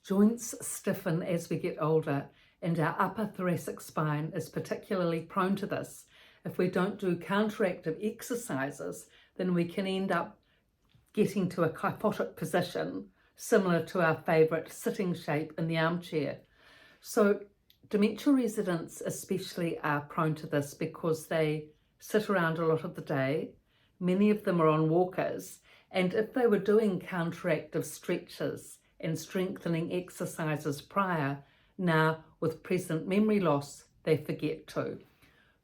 Joints stiffen as we get older, and our upper thoracic spine is particularly prone to this. If we don't do counteractive exercises, then we can end up getting to a kyphotic position, similar to our favourite sitting shape in the armchair. So dementia residents especially are prone to this because they sit around a lot of the day. Many of them are on walkers, and if they were doing counteractive stretches and strengthening exercises prior, now with present memory loss, they forget to.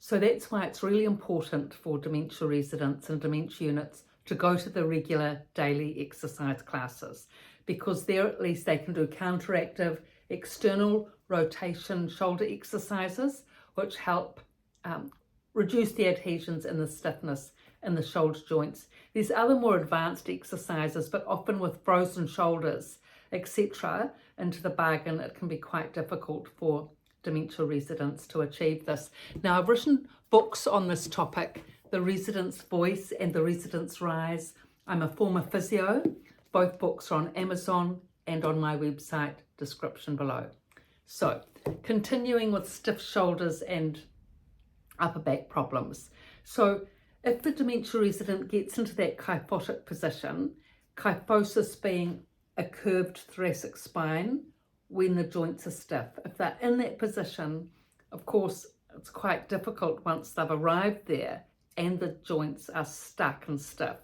So that's why it's really important for dementia residents and dementia units to go to the regular daily exercise classes, because there at least they can do counteractive external rotation shoulder exercises, which help reduce the adhesions and the stiffness in the shoulder joints. There's other more advanced exercises, but often with frozen shoulders, etc. Into the bargain, it can be quite difficult for dementia residents to achieve this. Now, I've written books on this topic, The Resident's Voice and The Resident's Rise. I'm a former physio. Both books are on Amazon and on my website, description below. So, continuing with stiff shoulders and upper back problems. So, if the dementia resident gets into that kyphotic position, kyphosis being a curved thoracic spine when the joints are stiff. If they're in that position, of course, it's quite difficult once they've arrived there and the joints are stuck and stiff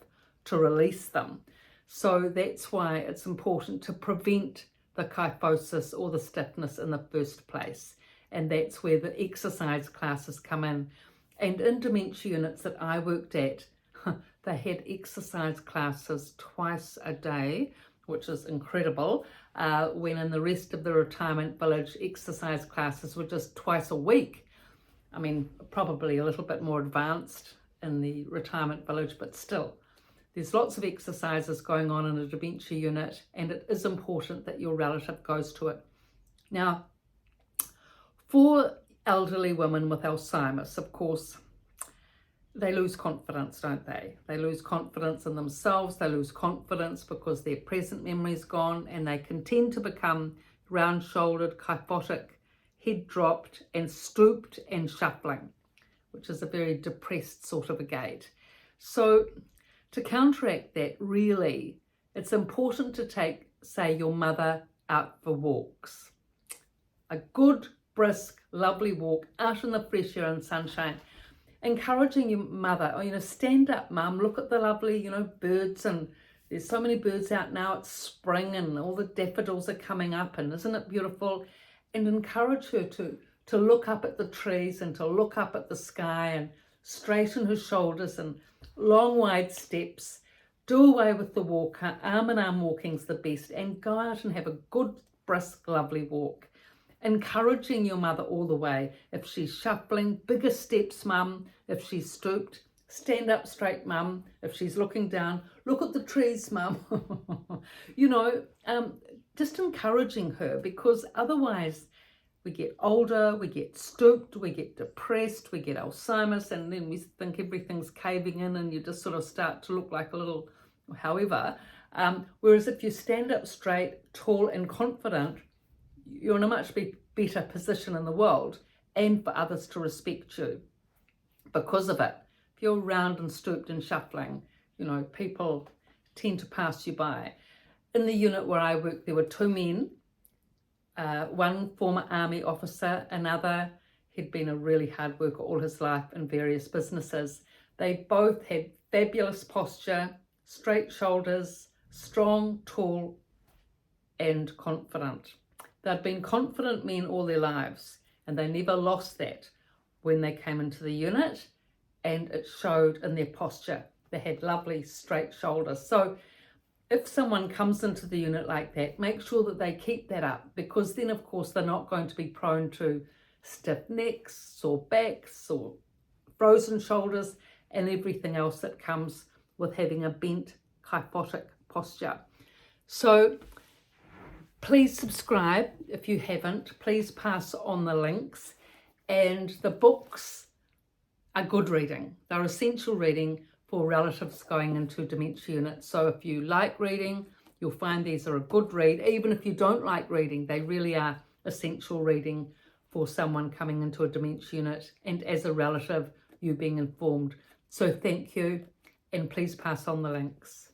to release them. So that's why it's important to prevent the kyphosis or the stiffness in the first place. And that's where the exercise classes come in. And in dementia units that I worked at, they had exercise classes twice a day, which is incredible, when in the rest of the retirement village, exercise classes were just twice a week. I mean, probably a little bit more advanced in the retirement village, but still, there's lots of exercises going on in a dementia unit, and it is important that your relative goes to it. Now, for elderly women with Alzheimer's, of course, they lose confidence, don't they? They lose confidence in themselves, they lose confidence because their present memory's gone, and they can tend to become round-shouldered, kyphotic, head dropped and stooped and shuffling, which is a very depressed sort of a gait. So to counteract that, really, it's important to take, say, your mother out for walks. A good, brisk, lovely walk out in the fresh air and sunshine. Encouraging your mother, stand up, mum, look at the lovely, birds, and there's so many birds out now, it's spring and all the daffodils are coming up, and isn't it beautiful? And encourage her to look up at the trees and to look up at the sky and straighten her shoulders and long wide steps. Do away with the walker, arm in arm walking's the best, and go out and have a good, brisk, lovely walk. Encouraging your mother all the way. If she's shuffling, bigger steps, mum. If she's stooped, stand up straight, mum. If she's looking down, look at the trees, mum. Just encouraging her, because otherwise we get older, we get stooped, we get depressed, we get Alzheimer's, and then we think everything's caving in and you just sort of start to look like a little, however. Whereas if you stand up straight, tall and confident, you're in a much better position in the world and for others to respect you because of it. If you're round and stooped and shuffling, people tend to pass you by. In the unit where I worked, there were two men, one former army officer, another had been a really hard worker all his life in various businesses. They both had fabulous posture, straight shoulders, strong, tall and confident. They'd been confident men all their lives, and they never lost that when they came into the unit, and it showed in their posture. They had lovely straight shoulders. So if someone comes into the unit like that, make sure that they keep that up, because then of course they're not going to be prone to stiff necks, sore backs, or frozen shoulders, and everything else that comes with having a bent kyphotic posture. So please subscribe if you haven't. Please pass on the links. And the books are good reading. They're essential reading for relatives going into dementia units. So if you like reading, You'll find these are a good read. Even if you don't like reading, they really are essential reading for someone coming into a dementia unit, and as a relative, you being informed. So thank you, and please pass on the links.